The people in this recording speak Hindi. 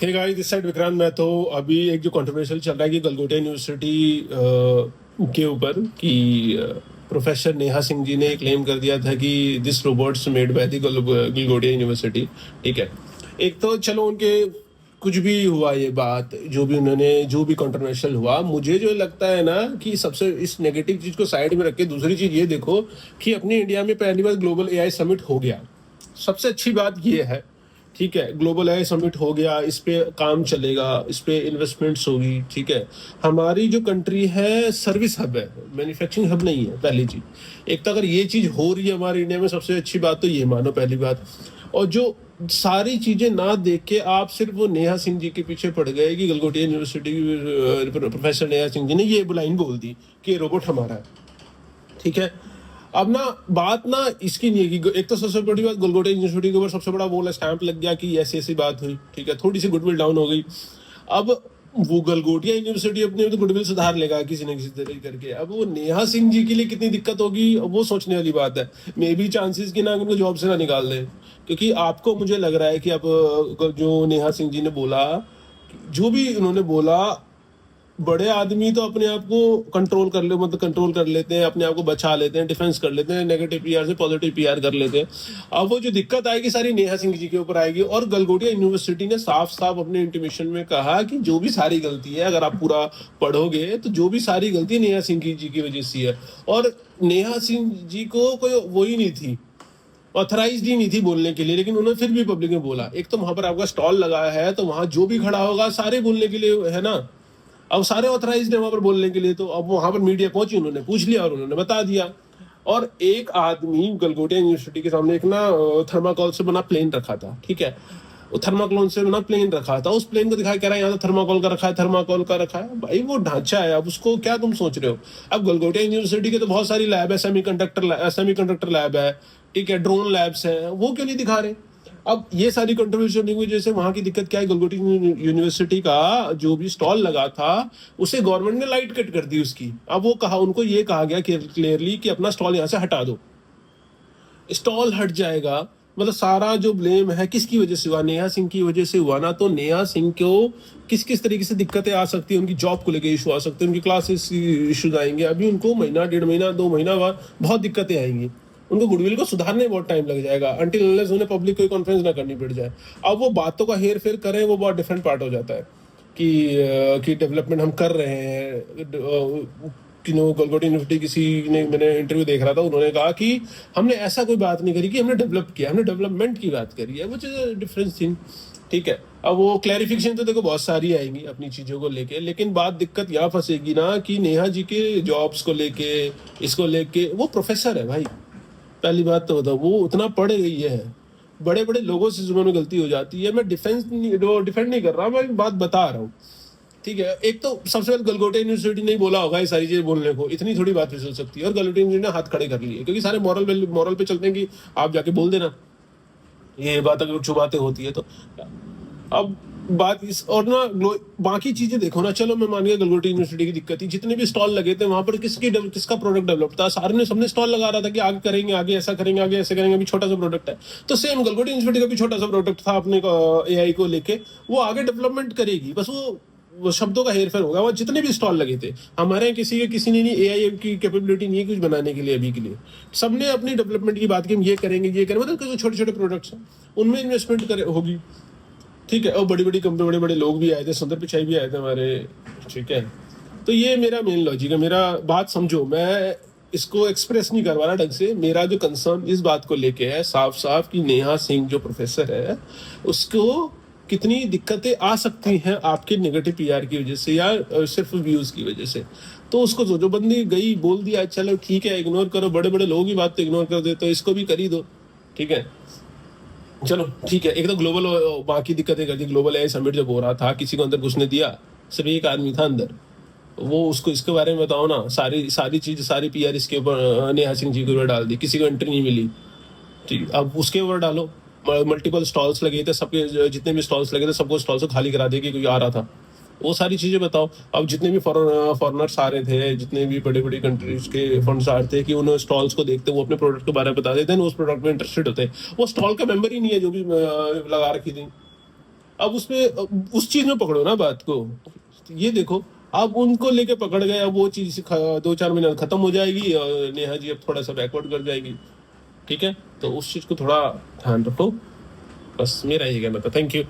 Hey guys, this side Vikrant. मैं तो अभी एक जो कंट्रोवर्शियल चल रहा है कि गलगोटिया यूनिवर्सिटी के ऊपर कि प्रोफेसर नेहा सिंह जी ने क्लेम कर दिया था कि this robots made by the Galgotia university. ठीक है, एक तो चलो उनके कुछ भी हुआ, ये बात जो भी उन्होंने जो भी कंट्रोवर्शियल हुआ, मुझे जो लगता है ना कि सबसे इस नेगेटिव चीज को साइड में रख के दूसरी चीज ये देखो कि अपने इंडिया में पहली बार ग्लोबल एआई समिट हो गया। सबसे अच्छी बात ये है। ठीक है, ग्लोबल एआई समिट हो गया, इस पे काम चलेगा, इस पे इन्वेस्टमेंट्स होगी। ठीक है, हमारी जो कंट्री है सर्विस हब है, मैन्युफैक्चरिंग हब नहीं है, पहली चीज। एक तो अगर ये चीज हो रही है हमारे इंडिया में, सबसे अच्छी बात तो ये मानो, पहली बात। और जो सारी चीजें ना देख के आप सिर्फ वो नेहा सिंह जी के पीछे पड़ गए कि गलगोटिया यूनिवर्सिटी प्रोफेसर नेहा सिंह जी ने ये लाइन बोल दी कि रोबोट हमारा है। ठीक है, अब ना बात ना इसकी नहीं है कि एक तो सबसे बड़ी बात गलगोटिया यूनिवर्सिटी के ऊपर सबसे बड़ा वो स्टैंप लग गया कि ऐसी ऐसी बात हुई। ठीक है, थोड़ी सी गुडविल डाउन हो गई। अब वो गलगोटिया यूनिवर्सिटी अपने तो गुडविल सुधार लेगा किसी न किसी तरीके करके। अब वो नेहा सिंह जी के लिए कितनी दिक्कत होगी वो सोचने वाली बात है। मे बी चांसेस कि ना उनको जॉब से ना निकाल दें, क्योंकि आपको मुझे लग रहा है कि अब जो नेहा सिंह जी ने बोला, जो भी उन्होंने बोला, बड़े आदमी तो अपने आप को कंट्रोल कर ले, मतलब कंट्रोल कर लेते हैं, अपने आप को बचा लेते हैं, डिफेंस कर लेते हैं, नेगेटिव पीआर से पॉजिटिव पीआर कर लेते हैं। अब वो जो दिक्कत आएगी सारी नेहा सिंह जी के ऊपर आएगी। और गलगोटिया यूनिवर्सिटी ने साफ साफ अपने इंटीमेशन में कहा कि जो भी सारी गलती है, अगर आप पूरा पढ़ोगे तो जो भी सारी गलती नेहा सिंह जी की वजह से है। और नेहा सिंह जी को कोई वो ही नहीं थी, ऑथराइज्ड ही नहीं थी बोलने के लिए, लेकिन उन्होंने फिर भी पब्लिक में बोला। एक तो वहां पर आपका स्टॉल लगाया है तो वहां जो भी खड़ा होगा सारे बोलने के लिए है ना। अब सारे ऑथराइज्ड है वहां पर बोलने के लिए, तो अब वहां पर मीडिया पहुंची, उन्होंने पूछ लिया और उन्होंने बता दिया। और एक आदमी गलगोटिया यूनिवर्सिटी के सामने एक ना थर्माकोल से बना प्लेन रखा था। ठीक है, वो थर्माकोल से बना प्लेन रखा था, उस प्लेन को दिखाया, कह रहा है यहाँ तो थर्माकोल का रखा है, थर्माकोल का रखा है। भाई वो ढांचा है, अब उसको क्या तुम सोच रहे हो। अब गलगोटिया यूनिवर्सिटी के तो बहुत सारी लैब है, सेमीकंडक्टर लैब है, ठीक है, ड्रोन लैब्स है, वो क्यों नहीं दिखा रहे। अब ये सारी कंट्रीब्यूशन की वजह से वहां की दिक्कत क्या है, गलगोटिया यूनिवर्सिटी का जो भी स्टॉल लगा था उसे गवर्नमेंट ने लाइट कट कर दी उसकी। अब वो कहा, उनको ये कहा गया क्लियरली कि अपना स्टॉल यहाँ से हटा दो। स्टॉल हट जाएगा, मतलब सारा जो ब्लेम है किसकी वजह से हुआ, नेहा सिंह की वजह से हुआ ना। तो नेहा सिंह को किस किस तरीके से दिक्कतें आ सकती है, उनकी जॉब को लेकर इशू आ सकते हैं, उनकी क्लासेस इश्यूज आएंगे। अभी उनको महीना, 1.5 महीना, 2 महीना बाद बहुत दिक्कतें आएंगी। उनको गुडविल को सुधारने में बहुत टाइम लग जाएगा, अनटिल अनलेस उन्हें पब्लिक कोई कॉन्फ्रेंस ना करनी पड़ जाए। अब वो बातों का हेर फेर करें, वो बहुत डिफरेंट पार्ट हो जाता है कि डेवलपमेंट हम कर रहे हैं। गलगोटिया यूनिवर्सिटी किसी ने, मैंने इंटरव्यू देख रहा था, उन्होंने कहा कि हमने ऐसा कोई बात नहीं करी कि हमने डेवलप किया, हमने डेवलपमेंट की बात करी है, विच इज डिफरेंस थिंग। ठीक है, अब वो क्लैरिफिकेशन तो देखो बहुत सारी आएंगी अपनी चीजों को लेके, लेकिन बात दिक्कत यहाँ फंसेगी ना कि नेहा जी के जॉब्स को लेके, इसको लेके, वो प्रोफेसर है भाई। पहली बात तो बताओ, वो उतना पढ़ गई है, बड़े बड़े लोगों से जुबान में गलती हो जाती है। मैं डिफेंड नहीं कर रहा, मैं बात बता रहा हूँ। ठीक है, एक तो सबसे पहले गलगोटिया यूनिवर्सिटी ने बोला होगा ये सारी चीजें बोलने को, इतनी थोड़ी बात फिसल सकती है। और गलगोटिया यूनिवर्सिटी ने हाथ खड़े कर लिए, क्योंकि सारे मॉरल पे चलते हैं कि आप जाके बोल देना ये बात, अगर कुछ बातें होती है तो। अब बात इस और ना बाकी चीजें देखो ना, चलो मैं मान गया गलगोटिया यूनिवर्सिटी की दिक्कत थी, जितने भी स्टॉल लगे थे वहां पर किसका प्रोडक्ट डेवलप था, सारे ने सबने स्टॉल लगा रहा था कि आगे करेंगे, आगे ऐसा करेंगे, आगे ऐसा करेंगे, अभी छोटा सा प्रोडक्ट है। तो सेम गलगोटिया यूनिवर्सिटी का भी छोटा सा प्रोडक्ट था अपने एआई को लेके, वो आगे डेवलपमेंट करेगी, बस वो शब्दों का हेरफेर होगा। वो जितने भी स्टॉल लगे थे हमारे यहाँ, किसी ने नहीं, एआई की कैपेबिलिटी नहीं है कुछ बनाने के लिए अभी के लिए। सबने अपनी डेवलपमेंट की बात की, हम ये करेंगे, मतलब छोटे छोटे प्रोडक्ट्स हैं उनमें इन्वेस्टमेंट होगी। ठीक है, और बड़ी बड़ी कंपनी, बड़े बड़े लोग भी आए थे, सुंदर पिचाई भी आए थे हमारे। ठीक है, तो ये मेरा मेन लॉजिक है। मेरा बात समझो, मैं इसको एक्सप्रेस नहीं करवा रहा ढंग से। मेरा जो कंसर्न इस बात को लेके है साफ साफ कि नेहा सिंह जो प्रोफेसर है उसको कितनी दिक्कतें आ सकती हैं आपके नेगेटिव पीआर की वजह से या सिर्फ व्यूज की वजह से। तो उसको जो बंदी गई बोल दिया, चलो ठीक है इग्नोर करो, बड़े बड़े लोग ही बात तो इग्नोर कर दे, तो इसको भी कर ही दो। ठीक है, चलो ठीक है। एक तो ग्लोबल बाकी दिक्कतें कर दी। ग्लोबल एआई समिट जब हो रहा था, किसी को अंदर घुसने दिया, सिर्फ एक आदमी था अंदर, वो उसको इसके बारे में बताओ ना। सारी चीज, सारी पीआर इसके ऊपर नेहा सिंह जी के ऊपर डाल दी, किसी को एंट्री नहीं मिली। ठीक, अब उसके ऊपर डालो, मल्टीपल स्टॉल्स लगे थे, सबके जितने भी स्टॉल्स लगे थे सबको स्टॉल्स को खाली करा दिया कि कोई आ रहा था, वो सारी चीजें बताओ। अब जितने भी फॉरनर्स आ रहे थे, जितने भी बड़े बड़ी कंट्रीज के फंड्स आ रहे थे, कि उन्हें स्टॉल्स को देखते, वो अपने प्रोडक्ट के बारे में बता देते हैं, उस प्रोडक्ट में इंटरेस्टेड होते हैं। वो स्टॉल का मेंबर ही नहीं है जो भी लगा रखी थी। अब उसमें उस चीज में पकड़ो ना बात को। ये देखो, आप उनको लेके पकड़ गए, अब वो चीज 2-4 महीने खत्म हो जाएगी और नेहा जी अब थोड़ा सा बैकवर्ड कर जाएगी। ठीक है, तो उस चीज को थोड़ा ध्यान रखो, बस मेरा यही कहना था। Thank you.